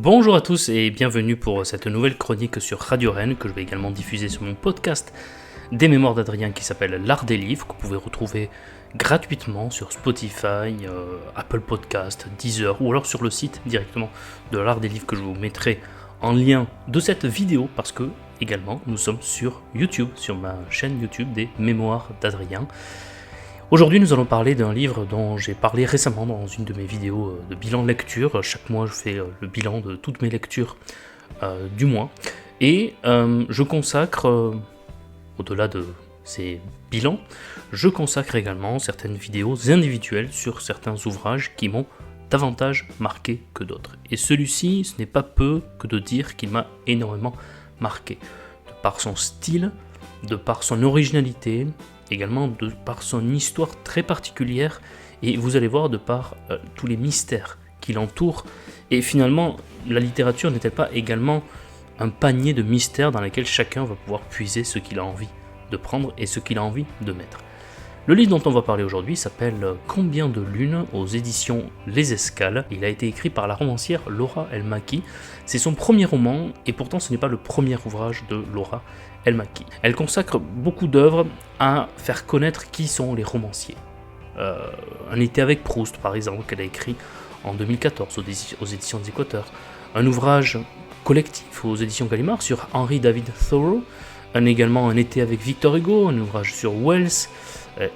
Bonjour à tous et bienvenue pour cette nouvelle chronique sur Radio Rennes que je vais également diffuser sur mon podcast des mémoires d'Adrien qui s'appelle L'Art des livres, que vous pouvez retrouver gratuitement sur Spotify, Apple Podcast, Deezer ou alors sur le site directement de L'Art des livres que je vous mettrai en lien de cette vidéo parce que également nous sommes sur YouTube, sur ma chaîne YouTube des mémoires d'Adrien. Aujourd'hui, nous allons parler d'un livre dont j'ai parlé récemment dans une de mes vidéos de bilan lecture. Chaque mois, je fais le bilan de toutes mes lectures du mois. Et je consacre, au-delà de ces bilans, je consacre également certaines vidéos individuelles sur certains ouvrages qui m'ont davantage marqué que d'autres. Et celui-ci, ce n'est pas peu que de dire qu'il m'a énormément marqué. De par son style, de par son originalité, également de par son histoire très particulière, et vous allez voir de par tous les mystères qui l'entourent. Et finalement, la littérature n'est-elle pas également un panier de mystères dans lequel chacun va pouvoir puiser ce qu'il a envie de prendre et ce qu'il a envie de mettre. Le livre dont on va parler aujourd'hui s'appelle Combien de lunes aux éditions Les Escales. Il a été écrit par la romancière Laura El-Maki. C'est son premier roman et pourtant ce n'est pas le premier ouvrage de Laura El-Maki. Elle consacre beaucoup d'œuvres à faire connaître qui sont les romanciers. Un été avec Proust par exemple qu'elle a écrit en 2014 aux éditions des Équateurs. Un ouvrage collectif aux éditions Gallimard sur Henry David Thoreau. Également un été avec Victor Hugo, un ouvrage sur Wells.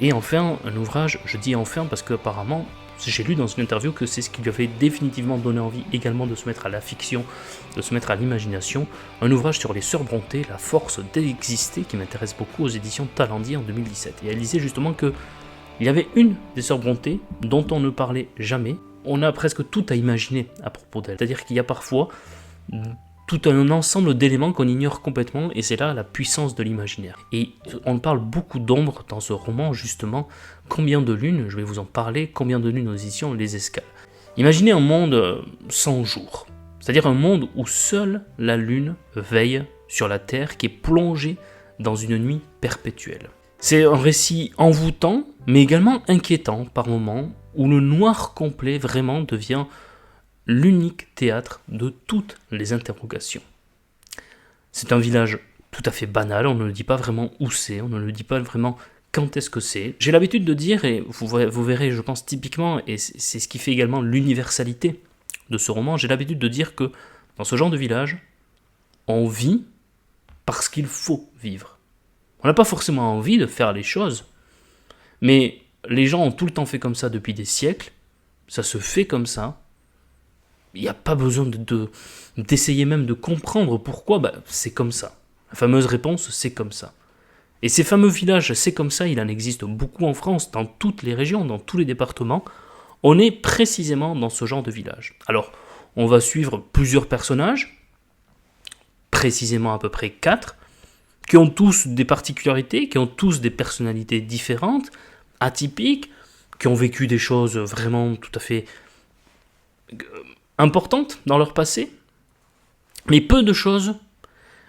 Et enfin, un ouvrage, je dis enfin parce qu'apparemment, j'ai lu dans une interview que c'est ce qui lui avait définitivement donné envie également de se mettre à la fiction, de se mettre à l'imagination, un ouvrage sur les sœurs Brontë, La force d'exister, qui m'intéresse beaucoup aux éditions Talendier en 2017. Et elle disait justement qu'il y avait une des sœurs Brontë dont on ne parlait jamais. On a presque tout à imaginer à propos d'elle, c'est-à-dire qu'il y a parfois tout un ensemble d'éléments qu'on ignore complètement, et c'est là la puissance de l'imaginaire. Et on parle beaucoup d'ombre dans ce roman, justement. Combien de lunes, je vais vous en parler, Combien de lunes aux éditions Les Escales. Imaginez un monde sans jour, c'est-à-dire un monde où seule la lune veille sur la Terre qui est plongée dans une nuit perpétuelle. C'est un récit envoûtant, mais également inquiétant par moments, où le noir complet vraiment devient l'unique théâtre de toutes les interrogations. C'est un village tout à fait banal, on ne le dit pas vraiment où c'est, on ne le dit pas vraiment quand est-ce que c'est. J'ai l'habitude de dire, et vous verrez je pense typiquement, et c'est ce qui fait également l'universalité de ce roman, j'ai l'habitude de dire que dans ce genre de village, on vit parce qu'il faut vivre. On n'a pas forcément envie de faire les choses, mais les gens ont tout le temps fait comme ça depuis des siècles, ça se fait comme ça. Il n'y a pas besoin d'essayer même de comprendre pourquoi, c'est comme ça. La fameuse réponse, c'est comme ça. Et ces fameux villages, c'est comme ça, il en existe beaucoup en France, dans toutes les régions, dans tous les départements. On est précisément dans ce genre de village. Alors, on va suivre plusieurs personnages, précisément à peu près 4, qui ont tous des particularités, qui ont tous des personnalités différentes, atypiques, qui ont vécu des choses vraiment tout à fait importantes dans leur passé, mais peu de choses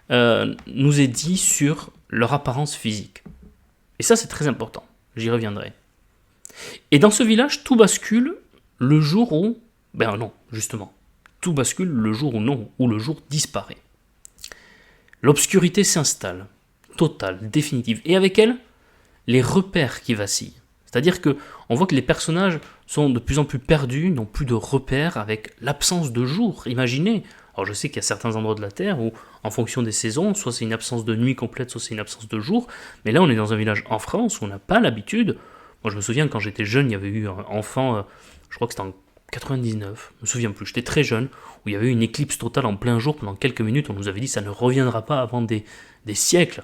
nous est dit sur leur apparence physique. Et ça, c'est très important, j'y reviendrai. Et dans ce village, tout bascule le jour où... tout bascule le jour où le jour disparaît. L'obscurité s'installe, totale, définitive, et avec elle, les repères qui vacillent. C'est-à-dire qu'on voit que les personnages sont de plus en plus perdus, n'ont plus de repères avec l'absence de jour. Imaginez, alors je sais qu'il y a certains endroits de la Terre où, en fonction des saisons, soit c'est une absence de nuit complète, soit c'est une absence de jour, mais là on est dans un village en France où on n'a pas l'habitude. Moi je me souviens quand j'étais jeune, il y avait eu un enfant, je crois que c'était en 99, je me souviens plus, j'étais très jeune, où il y avait eu une éclipse totale en plein jour pendant quelques minutes, on nous avait dit ça ne reviendra pas avant des siècles.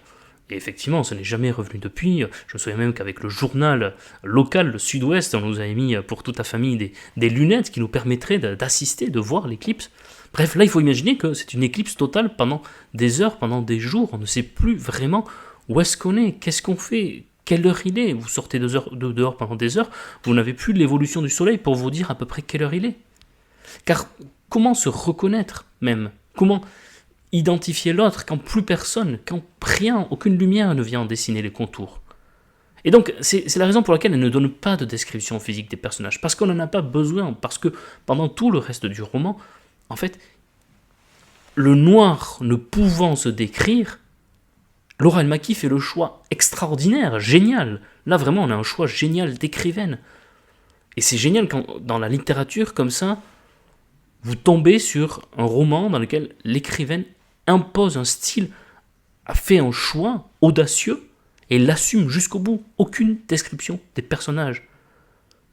Et effectivement, ce n'est jamais revenu depuis. Je me souviens même qu'avec le journal local, le Sud-Ouest, on nous avait mis pour toute la famille des lunettes qui nous permettraient d'assister, de voir l'éclipse. Bref, là, il faut imaginer que c'est une éclipse totale pendant des heures, pendant des jours. On ne sait plus vraiment où est-ce qu'on est, qu'est-ce qu'on fait, quelle heure il est. Vous sortez dehors pendant des heures, vous n'avez plus l'évolution du soleil pour vous dire à peu près quelle heure il est. Car comment se reconnaître même ? Comment identifier l'autre quand plus personne, quand rien, aucune lumière ne vient en dessiner les contours. Et donc, c'est la raison pour laquelle elle ne donne pas de description physique des personnages, parce qu'on n'en a pas besoin, parce que pendant tout le reste du roman, en fait, le noir ne pouvant se décrire, Laura El Maki fait le choix extraordinaire, génial. Là, vraiment, on a un choix génial d'écrivaine. Et c'est génial quand, dans la littérature, comme ça, vous tombez sur un roman dans lequel l'écrivaine impose un style, a fait un choix audacieux et l'assume jusqu'au bout. Aucune description des personnages.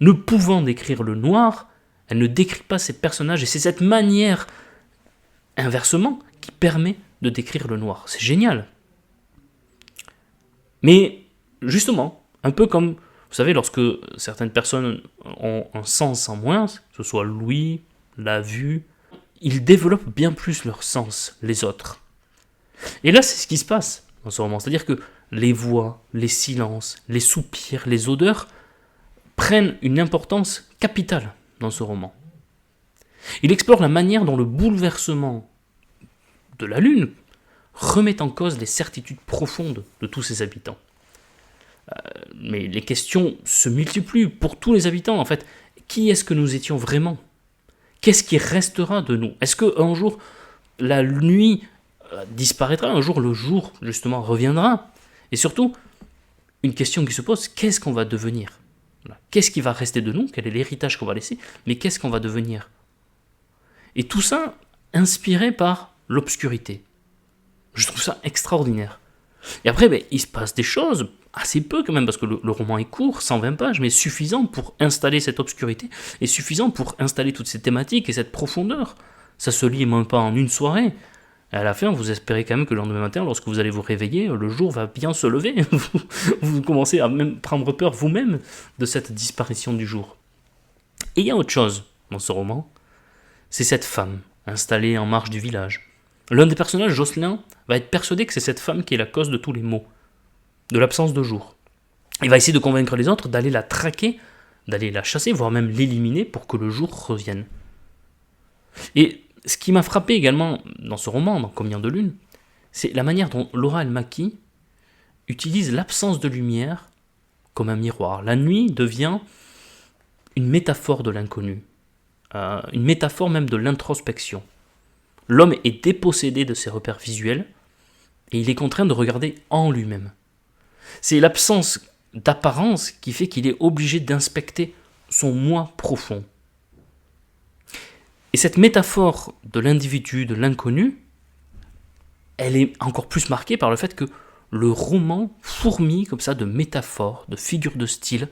Ne pouvant décrire le noir, elle ne décrit pas ses personnages. Et c'est cette manière, inversement, qui permet de décrire le noir. C'est génial. Mais, justement, un peu comme, vous savez, lorsque certaines personnes ont un sens en moins, que ce soit l'ouïe, la vue, ils développent bien plus leur sens, les autres. Et là, c'est ce qui se passe dans ce roman. C'est-à-dire que les voix, les silences, les soupirs, les odeurs prennent une importance capitale dans ce roman. Il explore la manière dont le bouleversement de la Lune remet en cause les certitudes profondes de tous ses habitants. Mais les questions se multiplient pour tous les habitants, en fait. Qui est-ce que nous étions vraiment ? Qu'est-ce qui restera de nous ? Est-ce qu'un jour, la nuit disparaîtra ? Un jour, le jour, justement, reviendra ? Et surtout, une question qui se pose, qu'est-ce qu'on va devenir ? Qu'est-ce qui va rester de nous ? Quel est l'héritage qu'on va laisser ? Mais qu'est-ce qu'on va devenir ? Et tout ça, inspiré par l'obscurité. Je trouve ça extraordinaire. Et après, il se passe des choses, assez peu quand même, parce que le roman est court, 120 pages, mais suffisant pour installer cette obscurité, et suffisant pour installer toutes ces thématiques et cette profondeur. Ça se lit même pas en une soirée. Et à la fin, vous espérez quand même que le lendemain matin, lorsque vous allez vous réveiller, le jour va bien se lever. Vous commencez à même prendre peur vous-même de cette disparition du jour. Et il y a autre chose dans ce roman, c'est cette femme installée en marge du village. L'un des personnages, Jocelyn, va être persuadé que c'est cette femme qui est la cause de tous les maux, de l'absence de jour. Il va essayer de convaincre les autres d'aller la traquer, d'aller la chasser, voire même l'éliminer pour que le jour revienne. Et ce qui m'a frappé également dans ce roman, dans Combien de lunes, c'est la manière dont Laura El Maki utilise l'absence de lumière comme un miroir. La nuit devient une métaphore de l'inconnu, une métaphore même de l'introspection. L'homme est dépossédé de ses repères visuels et il est contraint de regarder en lui-même. C'est l'absence d'apparence qui fait qu'il est obligé d'inspecter son moi profond. Et cette métaphore de l'individu, de l'inconnu, elle est encore plus marquée par le fait que le roman fourmille comme ça de métaphores, de figures de style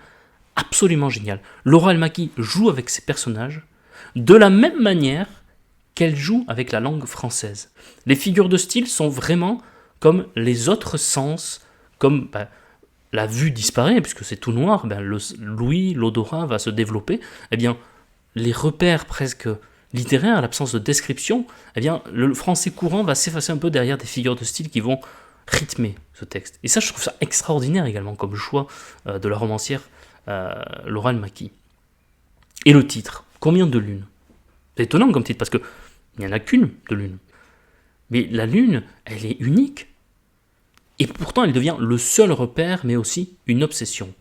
absolument géniales. Laura El Maki joue avec ses personnages de la même manière qu'elle joue avec la langue française. Les figures de style sont vraiment comme les autres sens, comme la vue disparaît, puisque c'est tout noir, l'ouïe, l'odorat va se développer, les repères presque littéraires, l'absence de description, le français courant va s'effacer un peu derrière des figures de style qui vont rythmer ce texte. Et ça, je trouve ça extraordinaire également comme choix de la romancière Laura El Maki. Et le titre, Combien de lunes ? C'est étonnant comme titre, parce que il n'y en a qu'une de lune. Mais la lune, elle est unique. Et pourtant, elle devient le seul repère, mais aussi une obsession.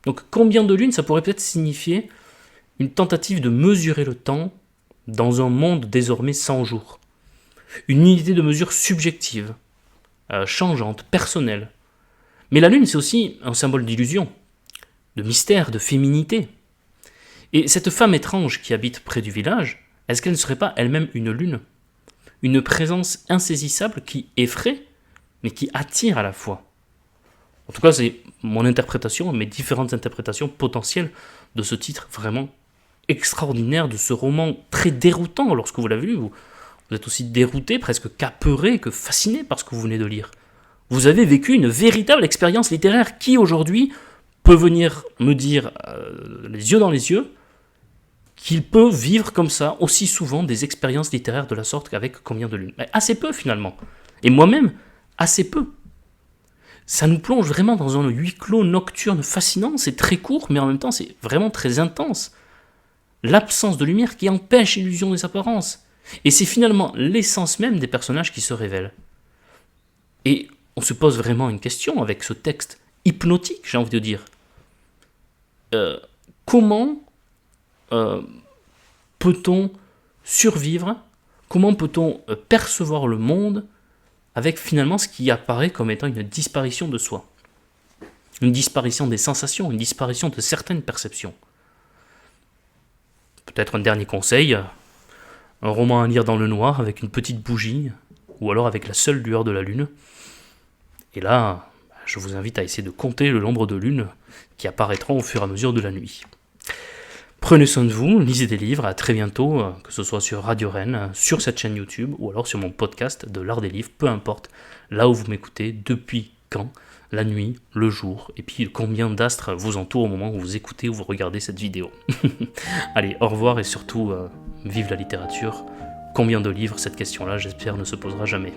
Donc, combien de lunes, ça pourrait peut-être signifier une tentative de mesurer le temps dans un monde désormais sans jour. Une unité de mesure subjective, changeante, personnelle. Mais la lune, c'est aussi un symbole d'illusion, de mystère, de féminité. Et cette femme étrange qui habite près du village, est-ce qu'elle ne serait pas elle-même une lune ? Une présence insaisissable qui effraie, mais qui attire à la fois. En tout cas, c'est mon interprétation, mes différentes interprétations potentielles de ce titre vraiment extraordinaire, de ce roman très déroutant lorsque vous l'avez lu. Vous êtes aussi dérouté, presque capeuré, que fasciné par ce que vous venez de lire. Vous avez vécu une véritable expérience littéraire. Qui aujourd'hui peut venir me dire, les yeux dans les yeux, qu'il peut vivre comme ça aussi souvent des expériences littéraires de la sorte qu'avec Combien de lunes ? Assez peu finalement. Et moi-même, assez peu. Ça nous plonge vraiment dans un huis clos nocturne fascinant, c'est très court, mais en même temps c'est vraiment très intense. L'absence de lumière qui empêche l'illusion des apparences. Et c'est finalement l'essence même des personnages qui se révèlent. Et on se pose vraiment une question avec ce texte hypnotique, j'ai envie de dire. Comment peut-on survivre ? Comment peut-on percevoir le monde avec finalement ce qui apparaît comme étant une disparition de soi, une disparition des sensations, une disparition de certaines perceptions. Peut-être un dernier conseil, un roman à lire dans le noir avec une petite bougie, ou alors avec la seule lueur de la lune. Et là, je vous invite à essayer de compter le nombre de lunes qui apparaîtront au fur et à mesure de la nuit. Prenez soin de vous, lisez des livres, à très bientôt, que ce soit sur Radio Rennes, sur cette chaîne YouTube, ou alors sur mon podcast de l'art des livres, peu importe, là où vous m'écoutez, depuis quand, la nuit, le jour, et puis combien d'astres vous entourent au moment où vous écoutez ou vous regardez cette vidéo. Allez, au revoir et surtout, vive la littérature. Combien de livres, cette question-là, j'espère, ne se posera jamais.